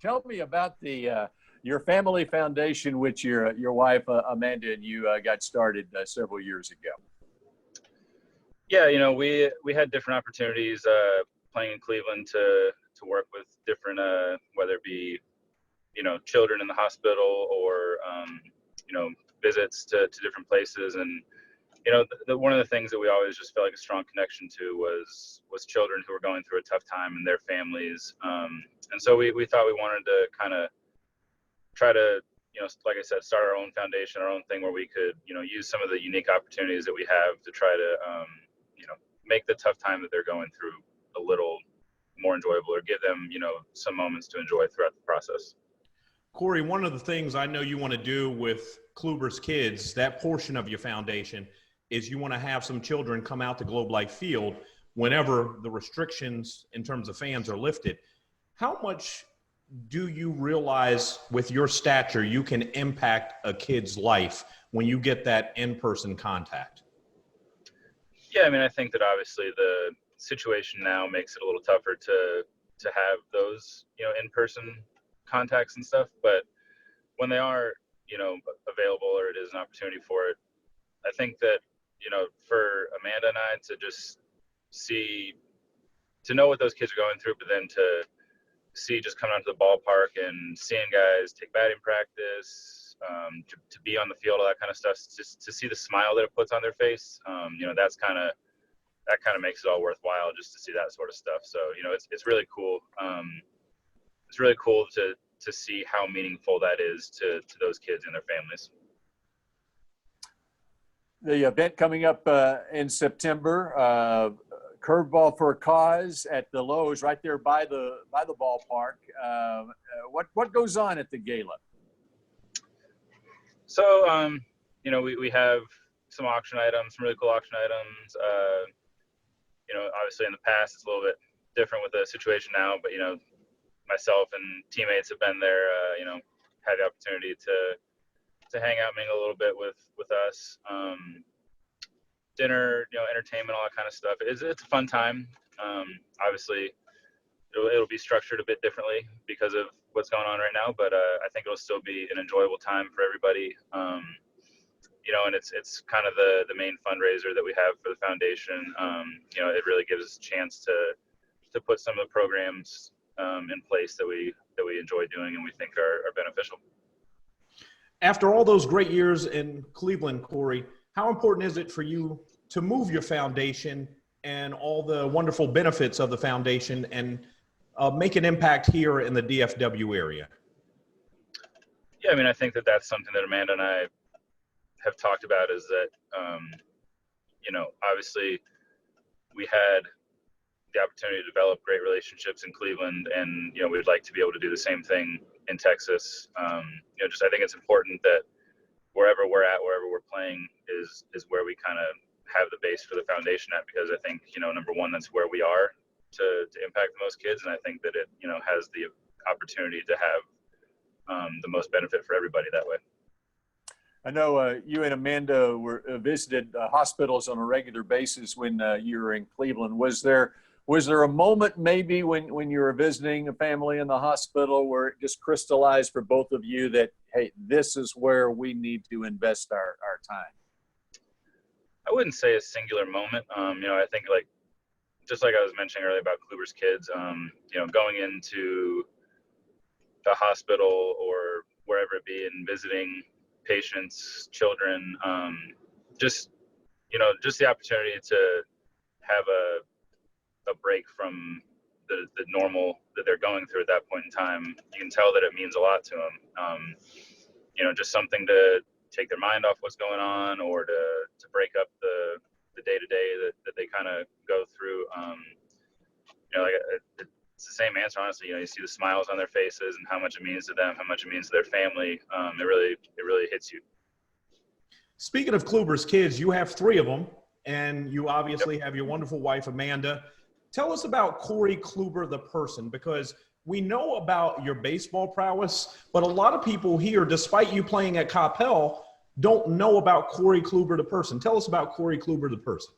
Tell me about the your family foundation, which your wife Amanda and you got started several years ago. Yeah, we had different opportunities playing in Cleveland to work with different whether it be children in the hospital or visits to different places. And one of the things that we always just felt like a strong connection to was children who were going through a tough time and their families. And so we thought we wanted to kind of try to, like I said, start our own foundation, our own thing where we could, use some of the unique opportunities that we have to try to, make the tough time that they're going through a little more enjoyable, or give them, some moments to enjoy throughout the process. Corey, one of the things I know you want to do with Kluber's Kids, that portion of your foundation, is you want to have some children come out to Globe Life Field whenever the restrictions in terms of fans are lifted. How much do you realize with your stature you can impact a kid's life when you get that in-person contact? Yeah, I mean, I think that obviously the situation now makes it a little tougher to have those, in-person contacts and stuff. But when they are, available, or it is an opportunity for it, I think that, for Amanda and I to just to know what those kids are going through, but then to see just coming out to the ballpark and seeing guys take batting practice, to be on the field, all that kind of stuff, just to see the smile that it puts on their face, that kind of makes it all worthwhile, just to see that sort of stuff. So, it's really cool. It's really cool to see how meaningful that is to those kids and their families. The event coming up in September, curveball for a cause at the Lowe's, right there by the ballpark. What goes on at the gala? So, we have some auction items, some really cool auction items. Obviously in the past it's a little bit different with the situation now, but myself and teammates have been there. Had the opportunity to hang out, mingle a little bit with us. Dinner, entertainment, all that kind of stuff. It's a fun time. Obviously, it'll be structured a bit differently because of what's going on right now, but I think it'll still be an enjoyable time for everybody. And it's kind of the main fundraiser that we have for the foundation. It really gives us a chance to put some of the programs in place that we enjoy doing and we think are beneficial. After all those great years in Cleveland, Corey, how important is it for you to move your foundation and all the wonderful benefits of the foundation and make an impact here in the DFW area? Yeah, I mean, I think that's something that Amanda and I have talked about, is that, obviously we had the opportunity to develop great relationships in Cleveland, and, we'd like to be able to do the same thing in Texas. I think it's important that wherever we're at, wherever we're playing is where we kind of have the base for the foundation at, because I think, number one, that's where we are to impact the most kids. And I think that it, has the opportunity to have the most benefit for everybody that way. I know you and Amanda visited hospitals on a regular basis when you were in Cleveland. Was there a moment maybe when you were visiting a family in the hospital where it just crystallized for both of you that, hey, this is where we need to invest our time? I wouldn't say a singular moment. I think just like I was mentioning earlier about Kluber's Kids, going into the hospital or wherever it be and visiting patients, children, just the opportunity to have a break from the normal that they're going through at that point in time. You can tell that it means a lot to them. Just something to take their mind off what's going on, or to break up the day-to-day that they kind of go through. It's the same answer, honestly. You see the smiles on their faces and how much it means to them, how much it means to their family. It really hits you. Speaking of Kluber's Kids, you have 3 of them, and you obviously have your wonderful wife, Amanda. Tell us about Corey Kluber, the person, because we know about your baseball prowess, but a lot of people here, despite you playing at Coppell, don't know about Corey Kluber, the person. Tell us about Corey Kluber, the person.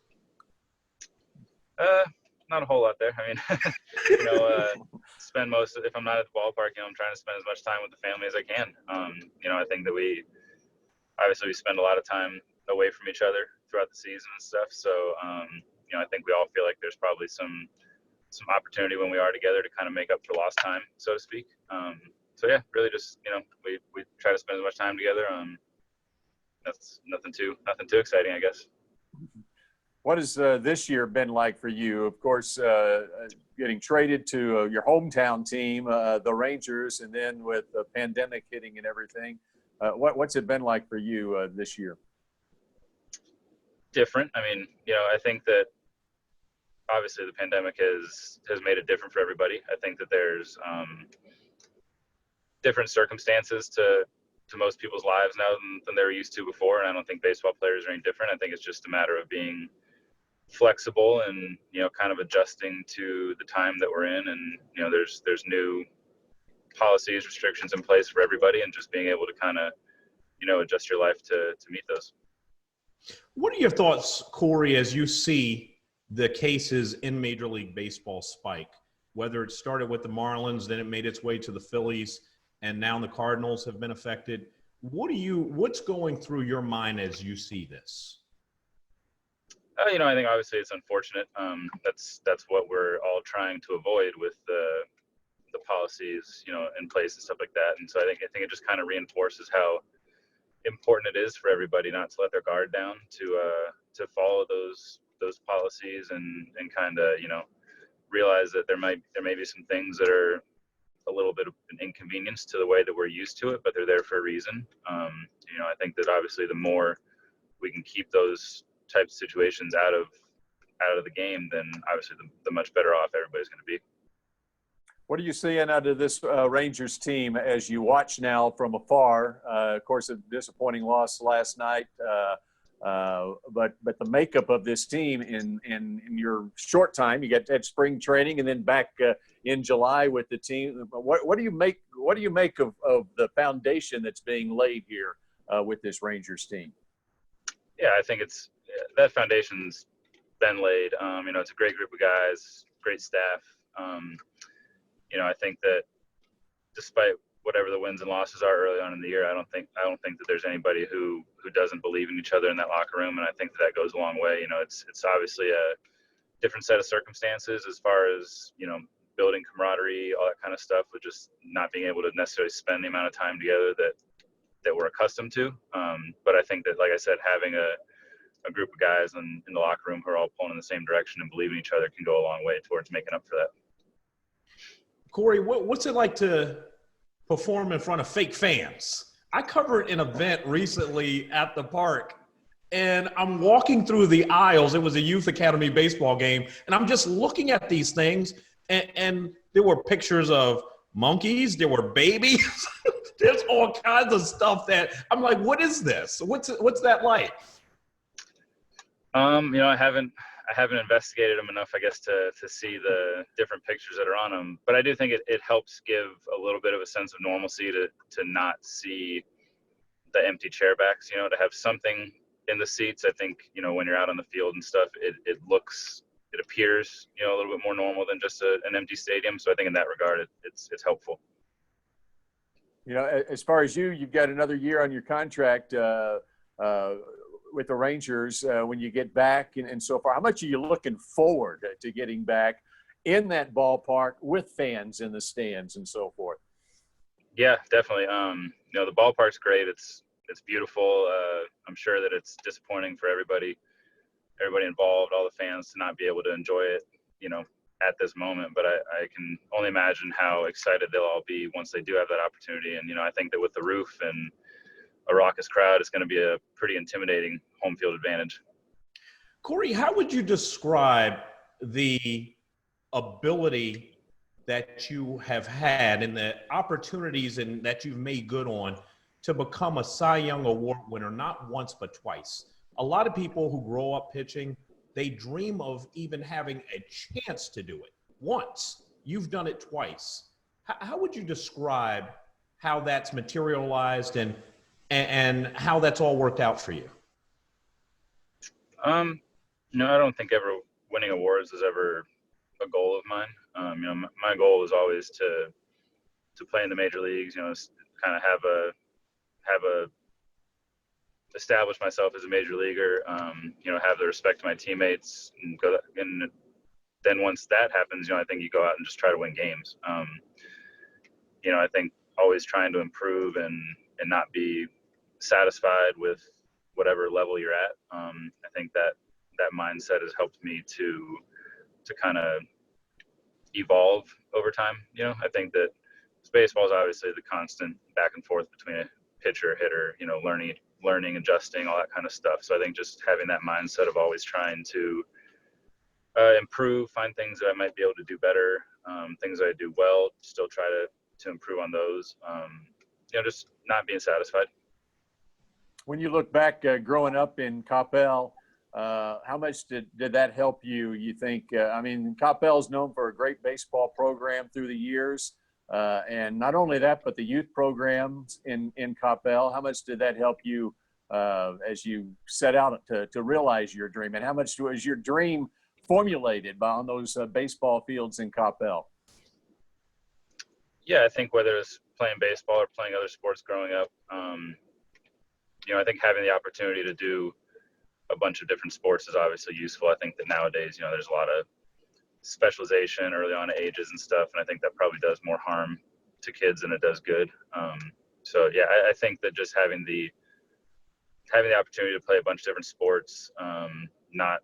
not a whole lot there. I mean, spend if I'm not at the ballpark, I'm trying to spend as much time with the family as I can. I think that we spend a lot of time away from each other throughout the season and stuff. So, I think we all feel like there's probably some opportunity when we are together to kind of make up for lost time, so to speak. So yeah, really just, we try to spend as much time together. That's nothing too exciting, I guess. What has this year been like for you? Of course, getting traded to your hometown team, the Rangers, and then with the pandemic hitting and everything. What's it been like for you this year? Different. I mean, I think that obviously the pandemic has made it different for everybody. I think that there's different circumstances to most people's lives now than they were used to before, and I don't think baseball players are any different. I think it's just a matter of being flexible and kind of adjusting to the time that we're in, and there's new policies, restrictions in place for everybody, and just being able to kind of adjust your life to meet those. What are your thoughts, Corey, as you see the cases in Major League Baseball spike? Whether it started with the Marlins, then it made its way to the Phillies, and now the Cardinals have been affected. What's going through your mind as you see this? I think obviously it's unfortunate. That's what we're all trying to avoid with the policies, in place and stuff like that. And so I think it just kind of reinforces how important it is for everybody not to let their guard down, to follow those policies and kind of realize that there may be some things that are a little bit of an inconvenience to the way that we're used to it, but they're there for a reason. I think that obviously the more we can keep those types of situations out of the game, then obviously the much better off everybody's going to be. What are you seeing out of this Rangers team as you watch now from afar? Of course, a disappointing loss last night, but the makeup of this team in your short time, you had spring training and then back in July with the team. What do you make of the foundation that's being laid here with this Rangers team? Yeah, I think that foundation's been laid. It's a great group of guys, great staff. I think that despite whatever the wins and losses are early on in the year, I don't think that there's anybody who doesn't believe in each other in that locker room, and I think that goes a long way. It's obviously a different set of circumstances as far as building camaraderie, all that kind of stuff, with just not being able to necessarily spend the amount of time together that we're accustomed to. But I think that, like I said, having a group of guys in the locker room who are all pulling in the same direction and believe in each other can go a long way towards making up for that. Corey, what's it like to perform in front of fake fans? I covered an event recently at the park, and I'm walking through the aisles. It was a youth academy baseball game, and I'm just looking at these things, and there were pictures of monkeys, there were babies. There's all kinds of stuff that I'm like, what is this? What's that like? I haven't investigated them enough, I guess, to see the different pictures that are on them. But I do think it helps give a little bit of a sense of normalcy to not see the empty chairbacks, to have something in the seats. I think, when you're out on the field and stuff, it appears, a little bit more normal than just an empty stadium. So I think in that regard, it's helpful. As far as you've got another year on your contract with the Rangers when you get back and so far. How much are you looking forward to getting back in that ballpark with fans in the stands and so forth? Yeah, definitely. The ballpark's great. It's beautiful. I'm sure that it's disappointing for everybody involved, all the fans, to not be able to enjoy it, at this moment. But I can only imagine how excited they'll all be once they do have that opportunity. And, I think that with the roof and a raucous crowd, it's going to be a pretty intimidating home field advantage. Corey, how would you describe the ability that you have had and the opportunities and that you've made good on to become a Cy Young Award winner, not once, but twice? A lot of people who grow up pitching, they dream of even having a chance to do it once. You've done it twice. How would you describe how that's materialized and how that's all worked out for you? I don't think ever winning awards is ever a goal of mine. You know, my goal was always to play in the major leagues. You know, kind of have a establish myself as a major leaguer. You know, have the respect of my teammates, and go. And then once that happens, you know, I think you go out and just try to win games. You know, I think always trying to improve and not be satisfied with whatever level you're at. I think that mindset has helped me to kind of evolve over time. You know, I think that baseball is obviously the constant back and forth between a pitcher, hitter, you know, learning, adjusting, all that kind of stuff. So I think just having that mindset of always trying to improve, find things that I might be able to do better, things that I do well, still try to improve on those. You know, just not being satisfied. When you look back growing up in Coppell, how much did that help you, you think? I mean, Coppell is known for a great baseball program through the years. And not only that, but the youth programs in Coppell. How much did that help you as you set out to realize your dream? And how much was your dream formulated on those baseball fields in Coppell? Yeah, I think whether it's playing baseball or playing other sports growing up, you know, I think having the opportunity to do a bunch of different sports is obviously useful. I think that nowadays, you know, there's a lot of specialization early on ages and stuff, and I think that probably does more harm to kids than it does good. So yeah, I think that just having the opportunity to play a bunch of different sports, not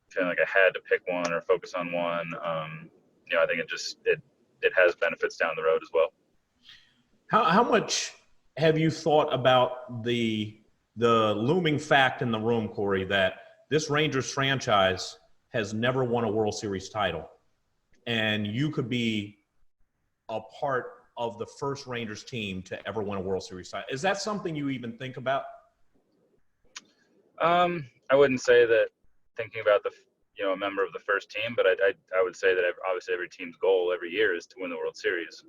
feeling like I had to pick one or focus on one, you know, I think it has benefits down the road as well. How much have you thought about the looming fact in the room, Corey, that this Rangers franchise has never won a World Series title, and you could be a part of the first Rangers team to ever win a World Series title? Is that something you even think about? I wouldn't say that thinking about a member of the first team, but I would say that obviously every team's goal every year is to win the World Series.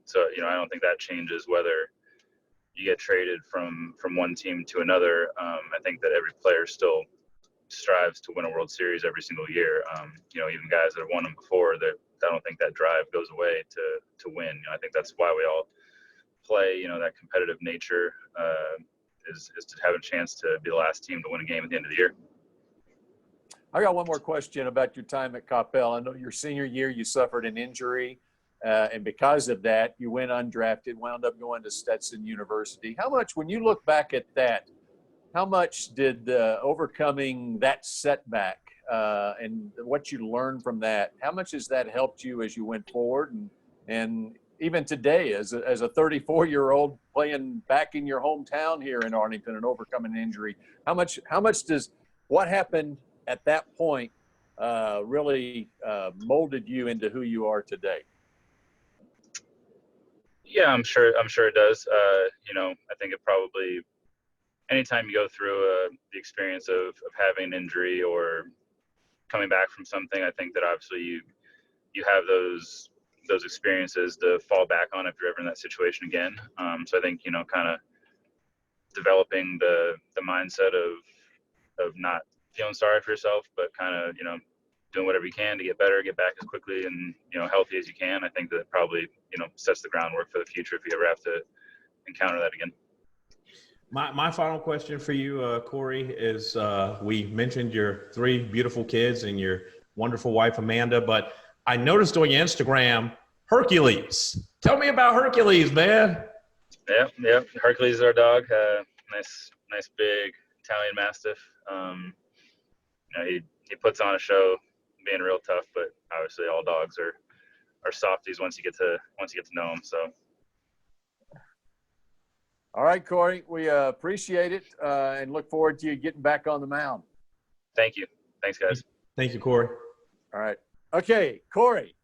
So, you know, I don't think that changes whether you get traded from one team to another. I think that every player still strives to win a World Series every single year. You know, even guys that have won them before, that I don't think that drive goes away to win. You know, I think that's why we all play. You know, that competitive nature is to have a chance to be the last team to win a game at the end of the year. I got one more question about your time at Coppell. I know your senior year you suffered an injury, and because of that, you went undrafted, wound up going to Stetson University. How much, when you look back at that, how much did overcoming that setback and what you learned from that, how much has that helped you as you went forward? And even today, as a 34-year-old playing back in your hometown here in Arlington and overcoming an injury, how much does what happened at that point really molded you into who you are today? Yeah, I'm sure it does. You know, I think it probably, anytime you go through the experience of having an injury or coming back from something, I think that obviously you have those experiences to fall back on if you're ever in that situation again. So I think, you know, kind of developing the mindset of not feeling sorry for yourself, but kind of, you know, doing whatever you can to get better, get back as quickly and, you know, healthy as you can. I think that probably, you know, sets the groundwork for the future if you ever have to encounter that again. My final question for you, Corey, is we mentioned your 3 beautiful kids and your wonderful wife, Amanda, but I noticed on your Instagram, Hercules. Tell me about Hercules, man. Yeah. Hercules is our dog. Nice big Italian Mastiff. You know, he puts on a show, being real tough, but obviously all dogs are softies once you get to know them. So. All right, Corey, we appreciate it and look forward to you getting back on the mound. Thank you. Thanks, guys. Thank you, Corey. All right. Okay, Corey.